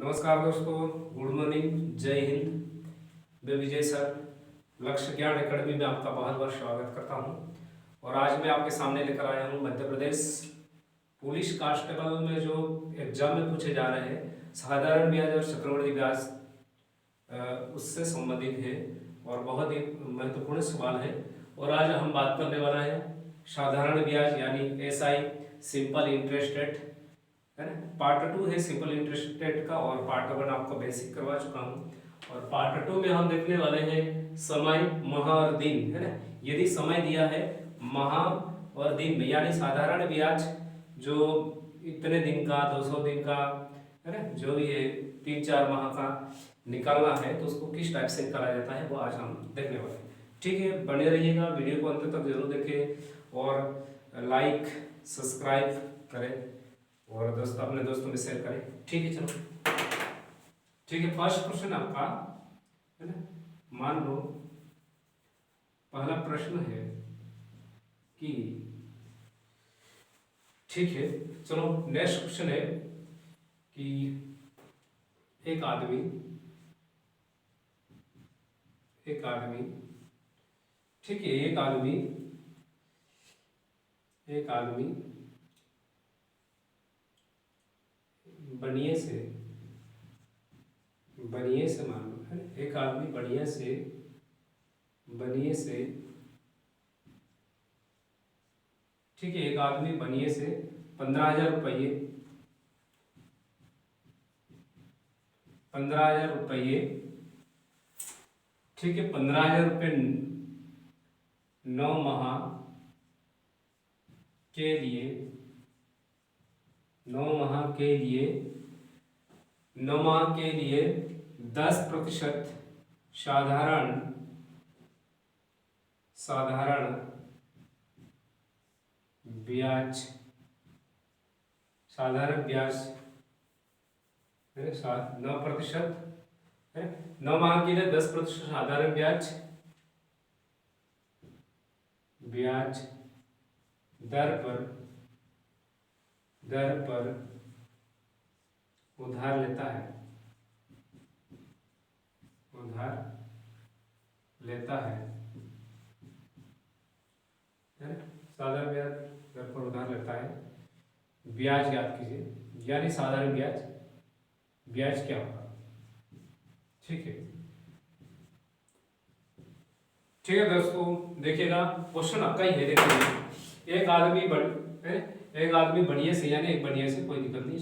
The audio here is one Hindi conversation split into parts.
नमस्कार दोस्तों, गुड मॉर्निंग, जय हिंद। मैं विजय सर लक्ष्य ज्ञान एकेडमी में आपका बहुत बहुत स्वागत करता हूं। और आज मैं आपके सामने लेकर आया हूं मध्य प्रदेश पुलिस कांस्टेबल में जो एग्जाम में पूछे जा रहे हैं साधारण ब्याज और चक्रवृद्धि ब्याज उससे संबंधित है और बहुत ही महत्वपूर्ण सवाल है। और आज हम बात करने वाला है साधारण ब्याज यानी एसआई, सिंपल इंटरेस्ट रेट, है ना। पार्ट 2 है सिंपल इंटरेस्ट रेट का और पार्ट 1 आपको बेसिक करवा चुका हूँ। और पार्ट 2 में हम देखने वाले हैं समय, माह और दिन, है ना। यदि समय दिया है माह और दिन में यानी साधारण ब्याज जो इतने दिन का, 200 दिन का, है ना, जो भी है 3-4 माह का निकालना है तो उसको किस टाइप से निकाला जाता है वो आज हम देखने वाले हैं। ठीक है, बने रहिएगा, वीडियो को अंत तक जरूर देखें और लाइक सब्सक्राइब करें और दोस्तों अपने दोस्तों में शेयर करें। ठीक है, चलो ठीक है। फर्स्ट क्वेश्चन आपका, है ना, मान लो पहला प्रश्न है कि, ठीक है चलो नेक्स्ट क्वेश्चन है कि एक आदमी ठीक है, एक आदमी बनिए से मान लो, है, एक आदमी बनिए से ठीक है, एक आदमी बनिए से 15,000 रुपये ठीक है, 15,000 रुपये 9 माह के लिए 10% साधारण ब्याज 9% है, 9 माह के लिए 10% साधारण ब्याज दर पर उधार लेता है, साधारण ब्याज दर पर उधार लेता है। ब्याज याद कीजिए यानी साधारण ब्याज क्या होगा। ठीक है दोस्तों, देखिएगा क्वेश्चन आपका ही है। देखिए एक आदमी बढ़िया से यानी एक बढ़िया से, कोई दिक्कत नहीं,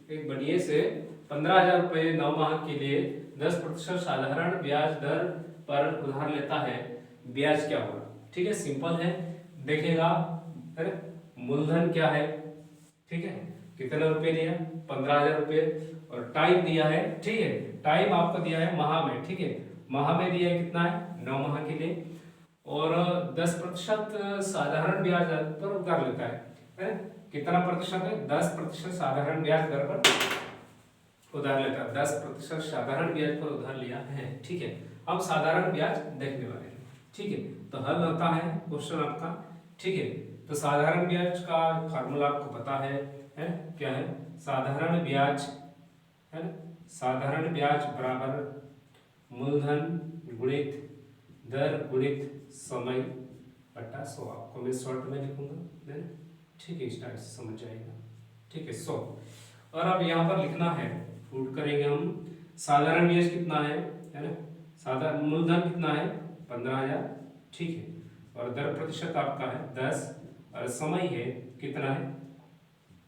एक बढ़िया से 15,000 रुपये 9 माह के लिए 10% साधारण ब्याज दर पर उधार लेता है। ब्याज क्या होगा। ठीक है, सिंपल है, देखिएगा, है, मूलधन क्या है, ठीक है, कितना रुपये दिया, 15,000 रुपये, और टाइम दिया है, ठीक है, टाइम आपको दिया है माह में, ठीक है, माह में दिया है कितना है 9 माह के लिए, और 10% साधारण ब्याज दर पर उधार लेता है, कितना प्रतिशत है, 10% साधारण ब्याज दर पर उधार लेता है, 10% साधारण ब्याज पर उधार लिया है। ठीक है, अब साधारण ब्याज देखने वाले हैं। ठीक है, तो हल होता है क्वेश्चन आपका। ठीक है, तो साधारण ब्याज का फार्मूला आपको पता है क्या है, साधारण ब्याज, है ना, साधारण ब्याज बराबर मूलधन गुणित दर गुणित समय बटा 100। आपको मैं शॉर्ट में लिखूंगा, है ना। ठीक है, इस टाइप से समझ जाएगा। ठीक है, 100। और अब यहाँ पर लिखना है, पुट करेंगे हम, साधारण ब्याज कितना है ना, साधारण मूलधन कितना है 15,000, ठीक है, और दर प्रतिशत आपका है 10, और समय है कितना है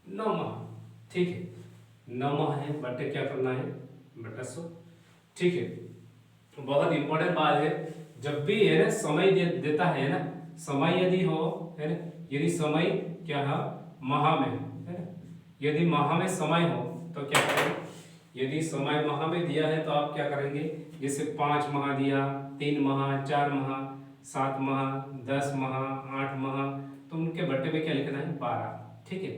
9 माह। ठीक है, 9 माह है, बटे क्या करना है बटा 100। ठीक है, तो बहुत इंपॉर्टेंट बात है, जब भी है ना समय देता है ना, समय यदि हो, है ना, यदि समय क्या है माह में, है ना, यदि माह में समय हो तो क्या करेंगे, यदि समय माह में दिया है तो आप क्या करेंगे, जैसे 5 माह दिया, 3 माह, 4 माह, 7 माह, 10 माह, 8 माह, तो उनके बट्टे में क्या लिखना है 12। ठीक है,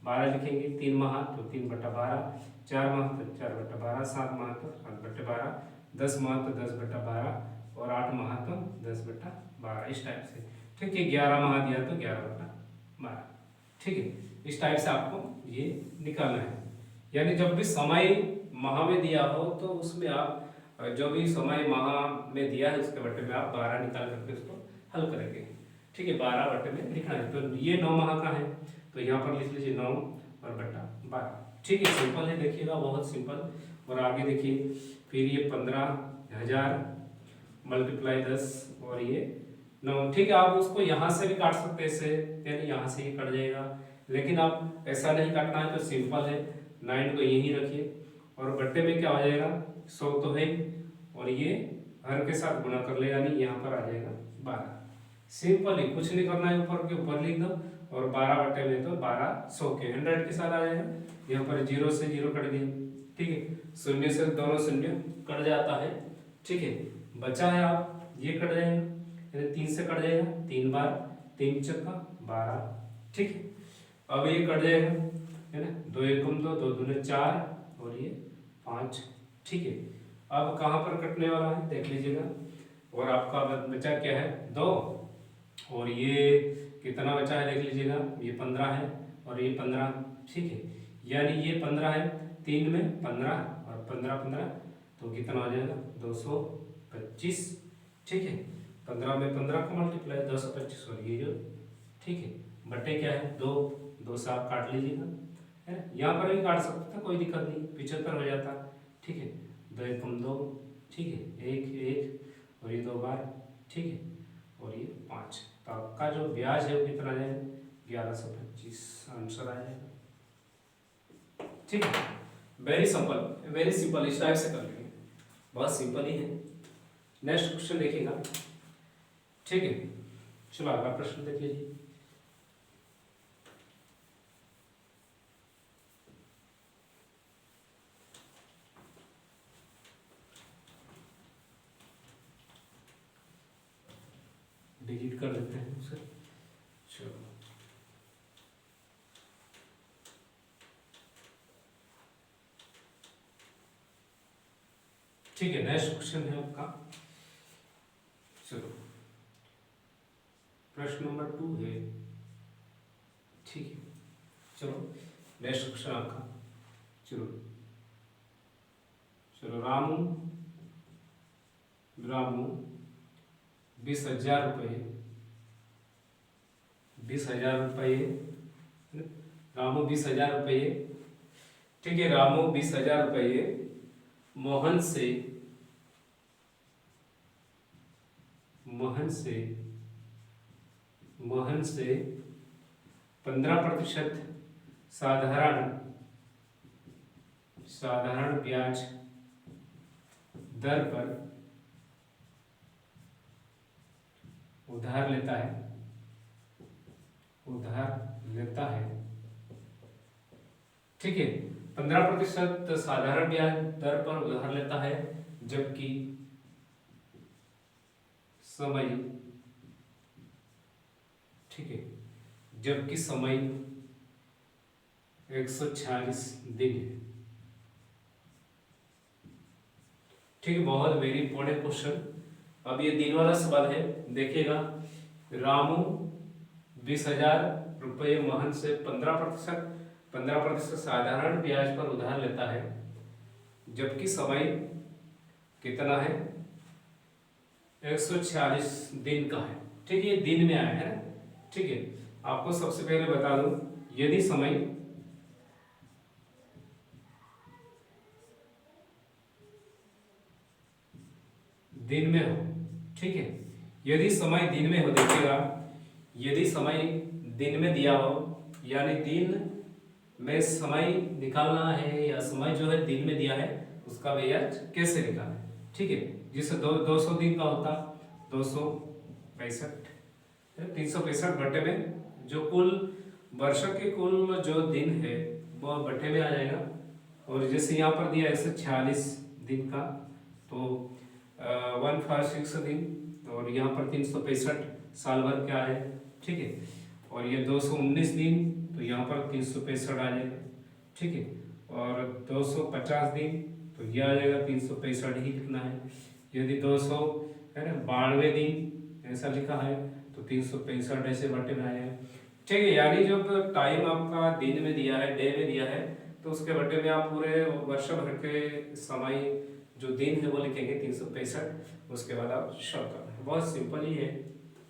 12 लिखेंगे, 3 माह तो 3/12, 4 माह तो 4/12, 7 माह तो 7/12, 10 माह तो 10/12, और 8 माह तो 10/12, इस टाइप से। ठीक है, 11 माह दिया तो 11/12। ठीक है, इस टाइप से आपको ये निकालना है। यानी जब भी समय माह में दिया हो तो उसमें आप जो भी समय माह में दिया है उसके बट्टे में आप 12 निकाल करके उसको हल करेंगे। ठीक है, 12 बट्टे में लिखना है। तो ये 9 माह का है तो यहाँ पर लिख लीजिए 9 और बट्टा 12। ठीक है, सिंपल है, देखिएगा बहुत सिंपल। और आगे देखिए, फिर ये 15,000 मल्टीप्लाई 10 और ये 9। ठीक है, आप उसको यहाँ से भी काट सकते हैं ऐसे, यानी यहाँ से ही कट जाएगा, लेकिन आप ऐसा नहीं काटना है तो सिंपल है, 9 को यहीं रखिए और बट्टे में क्या हो जाएगा 100 तो है और ये हर के साथ गुणा कर ले, यानी यहाँ पर आ जाएगा 12। सिंपल ही, कुछ नहीं करना है, ऊपर के ऊपर लिख दो और 12 बट्टे में तो 12 100 के 100 के साथ आ जाएगा। यहाँ पर 0 से 0 कट दिया। ठीक है, शून्य से दोनों शून्य कट जाता है। ठीक है, बचा है आप ये कट जाएगा, 3 से कट जाएगा, 3 बार 3 चक्का 12। ठीक है, अब ये कट जाएगा, है ना, 2 एकम 2, 2 दूने 4 और ये 5। ठीक है, अब कहाँ पर कटने वाला है देख लीजिएगा। और आपका बचा क्या है 2 और ये कितना बचा है देख लीजिएगा, ये 15 है और ये 15। ठीक है, यानी ये 15 है, 3 में 15 और 15 15 तो कितना हो जाएगा 225। ठीक है, 15 में 15 का मल्टीप्लाई 225 और ये जो। ठीक है, बट्टे क्या है 2, 2 से आप काट लीजिएगा, है ना, यहाँ पर भी काट सकते थे, कोई दिक्कत नहीं, 75 हो जाता। ठीक है, 2 एकम 2। ठीक है, 1 1 और ये 2 बार। ठीक है, और ये 5। तो आपका जो ब्याज है वो कितना आ जाएगा 1125 आंसर आ जाएगा। ठीक है, वेरी सिंपल, वेरी सिंपल, इस टाइप से कर लेंगे, बहुत सिंपल ही है। नेक्स्ट क्वेश्चन देखिएगा। ठीक है, चलो अगला प्रश्न देख लीजिए। डिलीट कर देते हैं उसे। चलो, ठीक है, नेक्स्ट क्वेश्चन है आपका। चलो, प्रश्न नंबर 2 है। ठीक है, चलो नेक्स्ट क्वेश्चन आपका। चलो चलो, रामू रामू 20,000 रुपये, 20,000 रुपये, रामू 20,000 रुपये। ठीक है, रामू 20,000 रुपये मोहन से 15% साधारण ब्याज दर पर उधार लेता है। ठीक है, 15% साधारण ब्याज दर पर उधार लेता है, जबकि समय, ठीक है, जबकि समय 146 दिन है। ठीक है, बहुत वेरी इंपॉर्टेंट क्वेश्चन। अब ये दिन वाला सवाल है, देखिएगा। रामू 20,000 रुपये मोहन से 15% साधारण ब्याज पर उधार लेता है, जबकि समय कितना है 146 दिन का है। ठीक है, ये दिन में आया है ना। ठीक है, आपको सबसे पहले बता दूं, यदि समय दिन में हो, ठीक है, यदि समय दिन में हो, देखिएगा, यदि समय दिन में दिया हो, यानी दिन में समय निकालना है, या समय जो है दिन में दिया है उसका ब्याज कैसे निकालें। ठीक है, जिससे 200 दिन का होता 265, 365 बटे में जो कुल वर्ष के कुल जो दिन है वो बटे में आ जाएगा। और जैसे यहाँ पर दिया 146 दिन का, तो 146 दिन, और यहाँ पर 365 साल भर क्या है। ठीक है, और ये 219 दिन, तो यहाँ पर 365 आ जाएगा। ठीक है, और 250 दिन, तो ये आ जाएगा 365 ही लिखना है। यदि 200 है ना 92 दिन ऐसा लिखा है तो 365 ऐसे बटे में आएगा। ठीक है, यानी जब टाइम आपका दिन में दिया है, डे में दिया है, तो उसके बर्थडे में आप पूरे वर्ष भर के समय जो दिन है वो लिखेंगे 365, उसके बाद आप शव करना है। बहुत सिंपल ही है,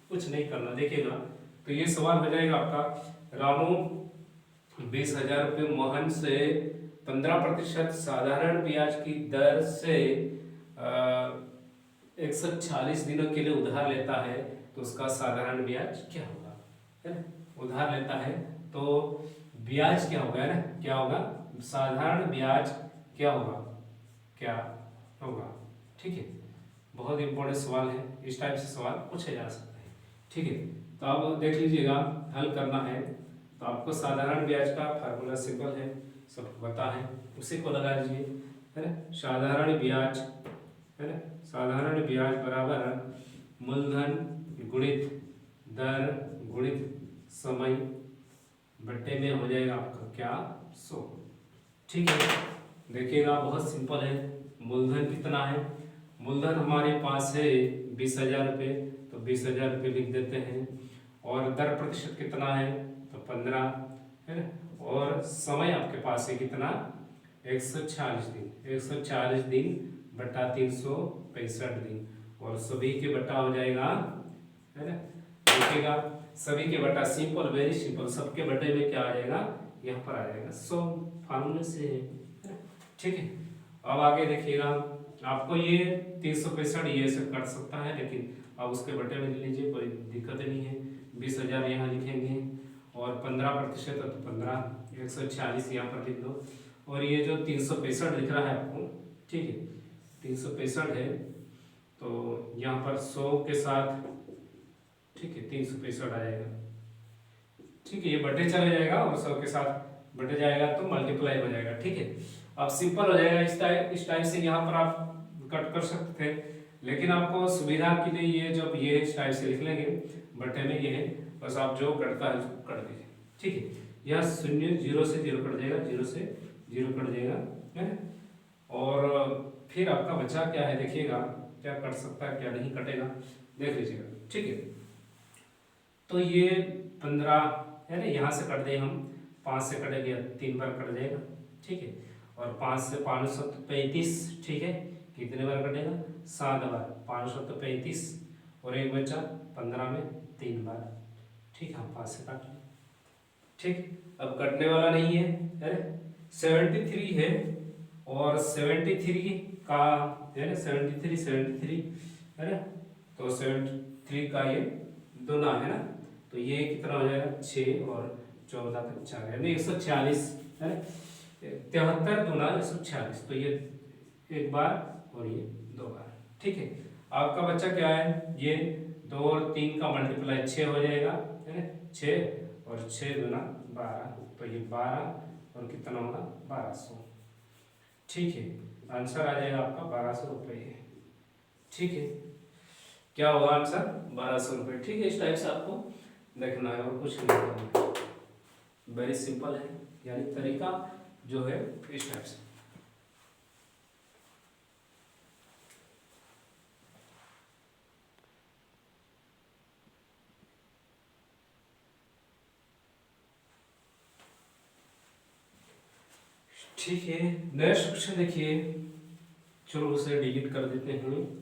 कुछ नहीं करना। देखिएगा तो ये सवाल हो जाएगा आपका, रामू 20,000 रुपये मोहन से 15% साधारण ब्याज की दर से 140 दिनों के लिए उधार लेता है, तो उसका साधारण ब्याज क्या होगा, है ना। उधार लेता है तो ब्याज क्या होगा, है ना, क्या होगा, साधारण ब्याज क्या होगा, क्या होगा। ठीक है, बहुत इंपॉर्टेंट सवाल है, इस टाइप से सवाल पूछे जा सकते हैं। ठीक है, तो अब देख लीजिएगा, हल करना है तो आपको साधारण ब्याज का फार्मूला सिंपल है, सबको पता है, उसी को लगा लीजिए, है ना। साधारण ब्याज, है ना, साधारण ब्याज बराबर मूलधन गुणित दर गुणित समय बट्टे में हो जाएगा आपका क्या, 100। ठीक है, देखिएगा बहुत सिंपल है। मूलधन कितना है, मूलधन हमारे पास है 20,000 रुपये, तो 20,000 रुपये लिख देते हैं। और दर प्रतिशत कितना है, तो 15, है ना। और समय आपके पास है कितना, 140 दिन, 140 दिन बटा 365 दिन, और सभी के बटा हो जाएगा, है ना। देखिएगा सभी के बटा, सिंपल, वेरी सिंपल, सबके बटे में क्या आ जाएगा, यहाँ पर आ जाएगा 100, फार्मूले से है ना। ठीक है, अब आगे देखिएगा, आपको ये 365 ये से कट सकता है, लेकिन अब उसके बटे में ले लीजिए, कोई दिक्कत नहीं है। 20,000 यहाँ लिखेंगे और 15% तो 15, 140 यहाँ पर लिख दो। और ये जो 365 लिख रहा है आपको, ठीक है, 365 है, तो यहाँ पर 100 के साथ, ठीक है, 365 आ जाएगा। ठीक है, ये बटे चले जाएगा और 100 के साथ बटे जाएगा तो मल्टीप्लाई हो जाएगा। ठीक है, अब सिंपल हो जाएगा, इस टाइप से यहाँ पर आप कट कर सकते थे, लेकिन आपको सुविधा के लिए ये जब ये इस टाइप से लिख लेंगे, बटे में ये है, बस आप जो कटता है उसको कट दीजिए। ठीक है, यह 0 0 से 0 कट जाएगा, 0 से 0 कट जाएगा, है ना। और फिर आपका बचा क्या है, देखिएगा क्या कट सकता है क्या नहीं कटेगा, देख लीजिएगा। ठीक है, तो ये 15 है ना, यहाँ से कट दें हम, 5 से कटेंगे 3 बार कट जाएगा। ठीक है, और 5 से 535, ठीक है, कितने बार कटेगा, 7 बार, 535, और एक बचा 15 में 3 बार। ठीक है, हम 5 से काट लें। ठीक, अब कटने वाला नहीं है 73 है, और 73 का, है ना, 73 है ना, तो 73 का ये दोना है ना, तो ये कितना हो जाएगा, 6 और 14 का 4, यानी 146, है ना, 73 दूना 146, तो ये एक बार और ये 2 बार। ठीक है, आपका बच्चा क्या है, ये 2 और 3 का मल्टीप्लाई 6 हो जाएगा, है ना, 6 और 6 दूना 12, तो ये 12 और कितना होगा, 1200। ठीक है, आंसर आ जाएगा आपका 1200 रुपये। ठीक है, क्या होगा आंसर, 1200 रुपये। ठीक है, इस टाइप से आपको देखना है और कुछ नहीं करना है, वेरी सिंपल है, यानी तरीका जो है इस टाइप से। ठीक है, नेक्स्ट क्वेश्चन देखिए, चलो उसे डिलीट कर देते हैं।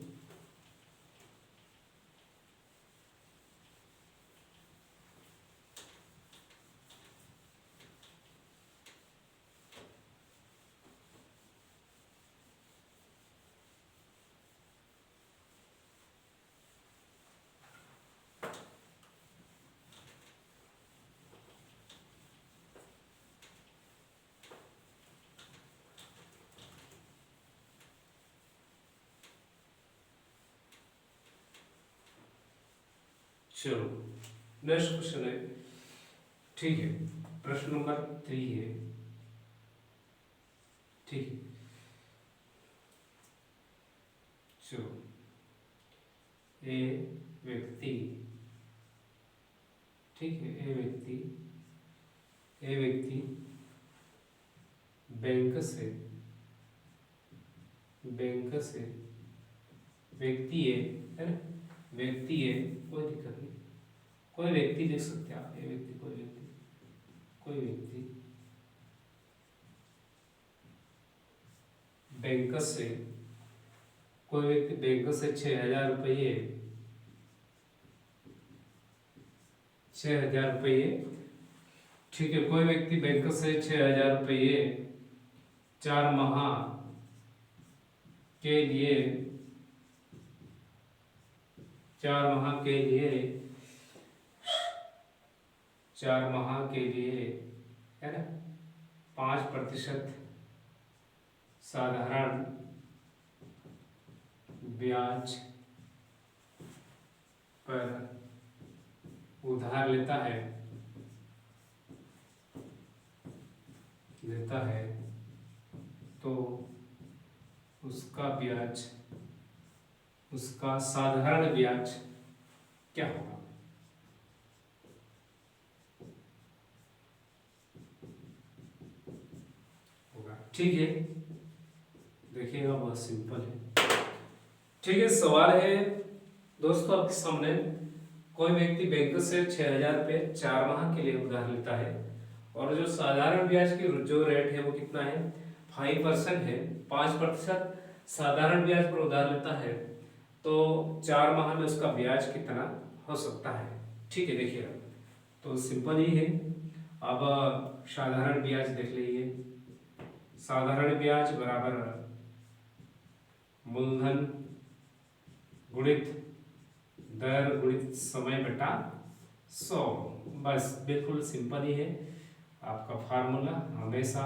चलो नेक्स्ट क्वेश्चन है, ठीक है, प्रश्न नंबर 3 है। ठीक है, चलो, ए व्यक्ति, ठीक है, ए व्यक्ति बैंक से व्यक्ति है ना, व्यक्ति है, कोई दिक्कत नहीं, कोई व्यक्ति लिख सकते हैं आप, ये व्यक्ति, कोई व्यक्ति बैंक से कोई व्यक्ति बैंक से 6,000 रुपये 6,000 रुपये, ठीक है, कोई व्यक्ति बैंक से 6,000 रुपये 4 माह के लिए 4 माह के लिए 4 माह के लिए है ना 5% साधारण ब्याज पर उधार लेता है तो उसका साधारण ब्याज क्या होगा? ठीक है, देखिएगा बहुत सिंपल है। ठीक है, सवाल है दोस्तों आपके सामने, कोई व्यक्ति बैंक से 6,000 रुपये 4 माह के लिए उधार लेता है और जो साधारण ब्याज की जो रेट है वो कितना है? 5% है। 5% साधारण ब्याज पर उधार लेता है तो 4 माह में उसका ब्याज कितना हो सकता है? ठीक है, देखिएगा तो सिंपल ही है। अब साधारण ब्याज देख लीजिए। साधारण ब्याज बराबर मूलधन गुणित दर गुणित समय बटा 100। बस बिल्कुल सिंपल ही है। आपका फार्मूला हमेशा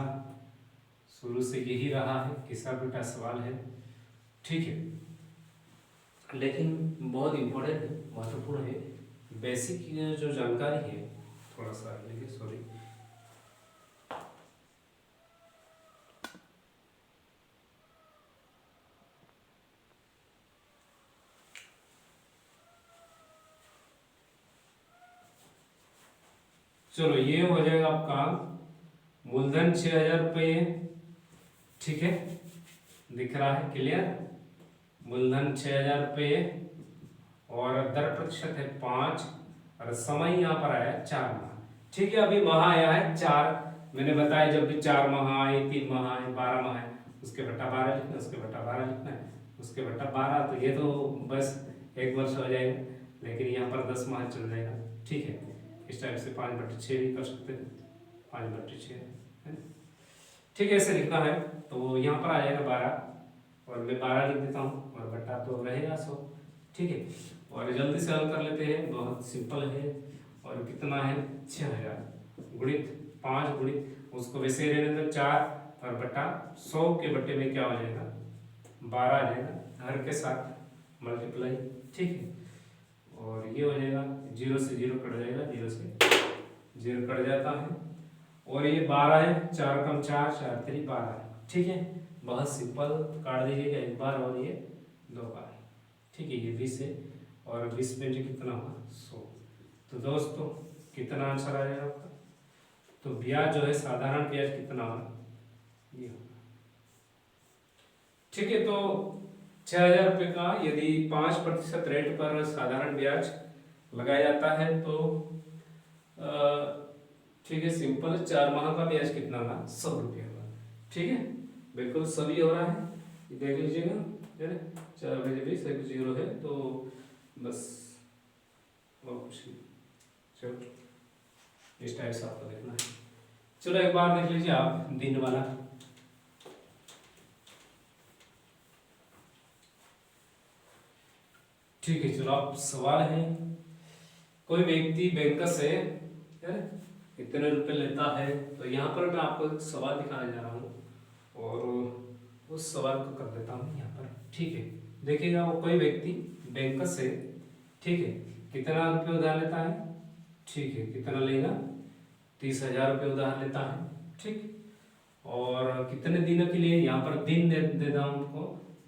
शुरू से यही रहा है, किसा बेटा सवाल है। ठीक है, लेकिन बहुत इम्पोर्टेंट है, महत्वपूर्ण है, बेसिक जो जानकारी है थोड़ा सा लिखिए, सॉरी। चलो ये हो जाएगा आपका मूलधन 6,000 रुपये, ठीक है, दिख रहा है क्लियर? मूलधन 6,000 रुपये और दर प्रतिशत है 5 और समय यहाँ पर आया 4 माह। ठीक है, अभी माह आया है 4, मैंने बताया जब भी 4 माह आए, 3 माह आए, 12 माह है, उसके बटा 12 लिखना, उसके बटा 12 लिखना है, उसके बटा 12, तो ये तो बस 1 वर्ष हो जाएगा, लेकिन यहाँ पर 10 माह चल जाएगा। ठीक है, इस टाइप से 5/6 भी कर सकते हैं, 5/6 है। ठीक है, ऐसे लिखना है तो यहाँ पर आ जाएगा 12 और मैं 12 लिख देता हूँ और बटा तो रहेगा 100। ठीक है, और जल्दी से हल कर लेते हैं, बहुत सिंपल है। और कितना है? 6,000 गुणित 5 गुणित उसको वैसे रहने दो 4 और बटा 100 के बटे में क्या हो जाएगा? 12 आ जाएगा, हर के साथ मल्टीप्लाई। ठीक है, और ये हो जाएगा 0 से 0 कट जाएगा, 0 से 0 कट जाता है, और ये 12 है, 4 कम 4, 4 3 12। ठीक है, बहुत सिंपल, काट दीजिएगा 1 बार और ये 2 बार। ठीक है, ये 20 है और 20 में जो कितना हुआ? 100। तो दोस्तों कितना आंसर आ जाएगा आपका? तो ब्याज जो है साधारण ब्याज कितना होगा? ये होगा। ठीक है, तो 6,000 रुपये का यदि 5% रेट पर साधारण ब्याज लगाया जाता है तो ठीक है, सिंपल 4 माह का ब्याज कितना होगा? 100 रुपये होगा। ठीक है, बिल्कुल सभी हो रहा है, ये देख लीजिएगा, है ना? 4 बजे भी सभी 0 है, तो बस और कुछ नहीं। चलो इस टाइप से आपको देखना है। चलो एक बार देख लीजिए आप दिन वाला। ठीक है, चलो आप सवाल है, कोई व्यक्ति बैंक से इतने रुपए लेता है, तो यहाँ पर मैं आपको एक सवाल दिखाने जा रहा हूँ और उस सवाल को कर देता हूँ यहाँ पर। ठीक है, देखिएगा, वो कोई व्यक्ति बैंक से, ठीक है, कितना रुपये उधार लेता है? ठीक है, कितना लेगा? 30,000 रुपये उधार लेता है। ठीक, और कितने दिनों के लिए? यहाँ पर दिन दे देता हूँ उनको,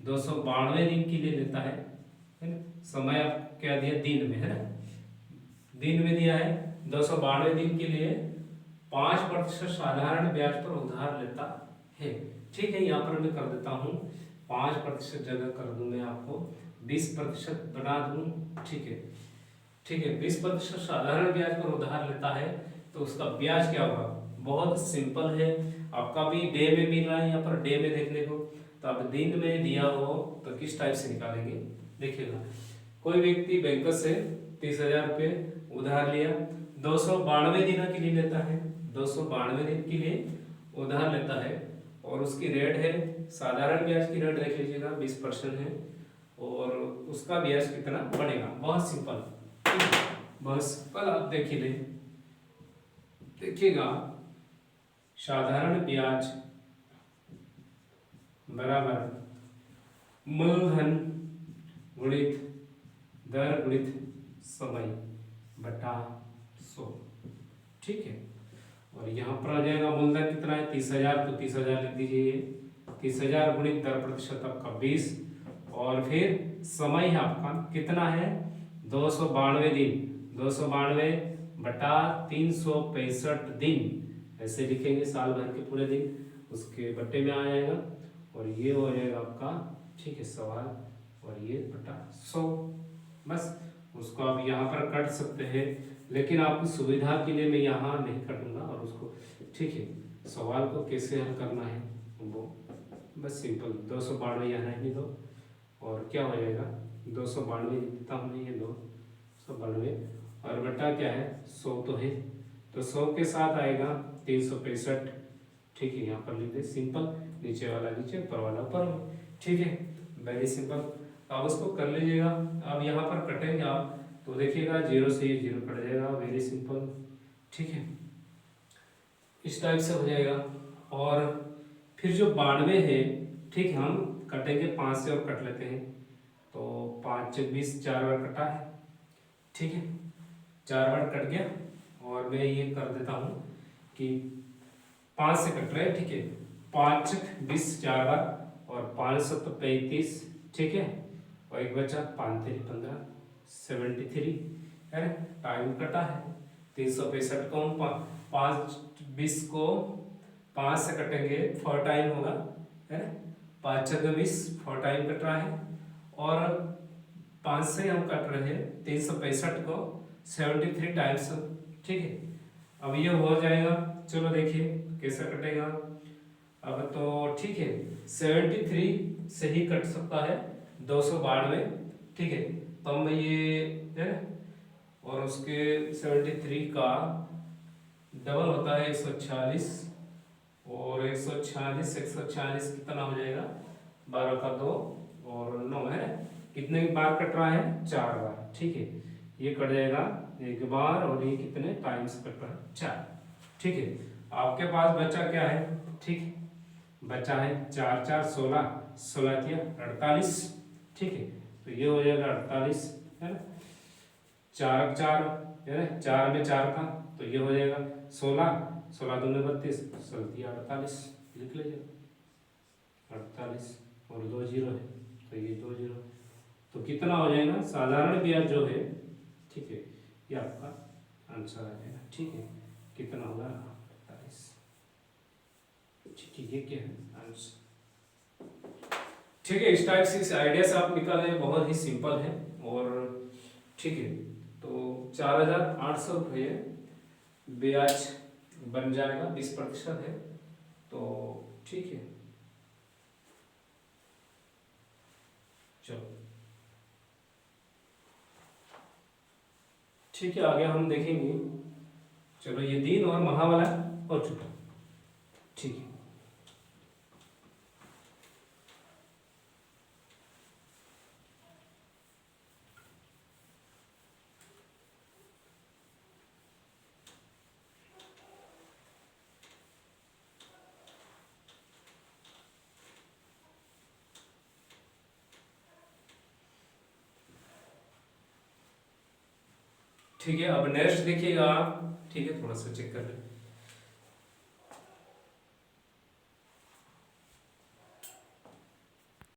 292 दिन के लिए लेता है ना? समय आप क्या दिया? दिन में, है ना? दिन में दिया है 292 दिन के लिए 5% साधारण ब्याज पर उधार लेता है। ठीक है, यहाँ पर मैं कर देता हूँ 5% जगह कर दूं मैं आपको 20% बना दूं। ठीक है, ठीक है, 20% साधारण ब्याज पर उधार लेता है तो उसका ब्याज क्या होगा? बहुत सिंपल है, आपका भी डे में मिल रहा है, यहाँ पर डे में देखने को, तो तो अब दिन में दिया हो तो किस टाइप से निकालेंगे देखिएगा। कोई व्यक्ति बैंक से 30,000 रुपये उधार लिया, 292 दिनों के लिए लेता है, 292 दिन के लिए उधार लेता है और उसकी रेट है, साधारण ब्याज की रेट देख लीजिएगा 20% है और उसका ब्याज कितना बढ़ेगा। बहुत सिंपल, बहुत सिंपल। आप देखिएगा साधारण ब्याज बराबर मूलधन गुणित दर गुणित समय बटा 100, ठीक है। और यहाँ पर आ जाएगा मूलधन कितना है 30,000, तो 30,000 लिख दीजिए, 30,000 गुणित दर प्रतिशत आपका 20 और फिर समय है आपका कितना है 292 दिन, 292 बटा 365 दिन, ऐसे लिखेंगे साल भर के पूरे दिन, उसके बट्टे में आ जाएगा और ये हो जाएगा आपका, ठीक है, सवाल और ये बटा 100। बस उसको आप यहाँ पर काट सकते हैं, लेकिन आपकी सुविधा के लिए मैं यहाँ नहीं काटूंगा और उसको, ठीक है, सवाल को कैसे हल करना है वो बस सिंपल 292 यहाँ रहने दो और क्या हो जाएगा 292 लिखता हूँ मैं, ये 292 और बटा क्या है 100 तो है, तो 100 के साथ आएगा 365, ठीक है, यहाँ पर लिख दे सिंपल, नीचे वाला नीचे ऊपर वाला ऊपर, ठीक है, वेरी सिंपल। आप उसको कर लीजिएगा। अब यहाँ पर कटेंगे आप तो देखिएगा 0 से ये 0 कट जाएगा, वेरी सिंपल, ठीक है, इस टाइप से हो जाएगा। और फिर जो 92 है, ठीक है, हम कटेंगे 5 से और कट लेते हैं, तो 5 20 4 बार कटा है, ठीक है, 4 बार कट गया और मैं ये कर देता हूँ कि 5 से कट रहे हैं, ठीक है, 5 20 4 बार और 5 7 35, ठीक है, और एक बचा 5 3 15 73 है, टाइम कटा है 365 को हम 5 20 को 5 से कटेंगे 4 टाइम होगा, है ना, 5 6 20 4 टाइम कट रहा है और 5 से हम कट रहे हैं 365 को 73 टाइम्स, ठीक है। अब ये हो जाएगा, चलो देखिए कैसा कटेगा। अब तो ठीक है 73 से ही कट सकता है 292, ठीक है, तो हम ये है और उसके 73 का डबल होता है 146 और 146 कितना हो जाएगा 12 का 2 और 9 है, कितने बार कट रहा है 4 बार, ठीक है, ये कट जाएगा 1 बार और ये कितने टाइम्स कट रहा है 4, ठीक है। आपके पास बचा क्या है, ठीक, बचा है 4 4 16 16 किया 48, ठीक है, तो ये हो जाएगा 48, है ना, 4 4 है ना, 4 में 4 का तो ये हो जाएगा 16 16 दूनी 32 48, लिख लीजिए 48 और 2 0 है तो ये 2 0, तो कितना हो जाएगा साधारण ब्याज जो है, ठीक है, ये आपका आंसर आ जाएगा, ठीक है, कितना होगा 48, ठीक है, ये क्या है आंसर, ठीक है। इस टाइप से इस आइडिया से आप निकाले, बहुत ही सिंपल है और ठीक है, तो 4,800 रुपये ब्याज बन जाएगा, 20% है, तो ठीक है, चलो ठीक है, आगे हम देखेंगे। चलो ये दिन और माह वाला हो चुका, ठीक है। ठीक है, अब नेक्स्ट देखिएगा, ठीक है, थोड़ा सा चेक कर लें।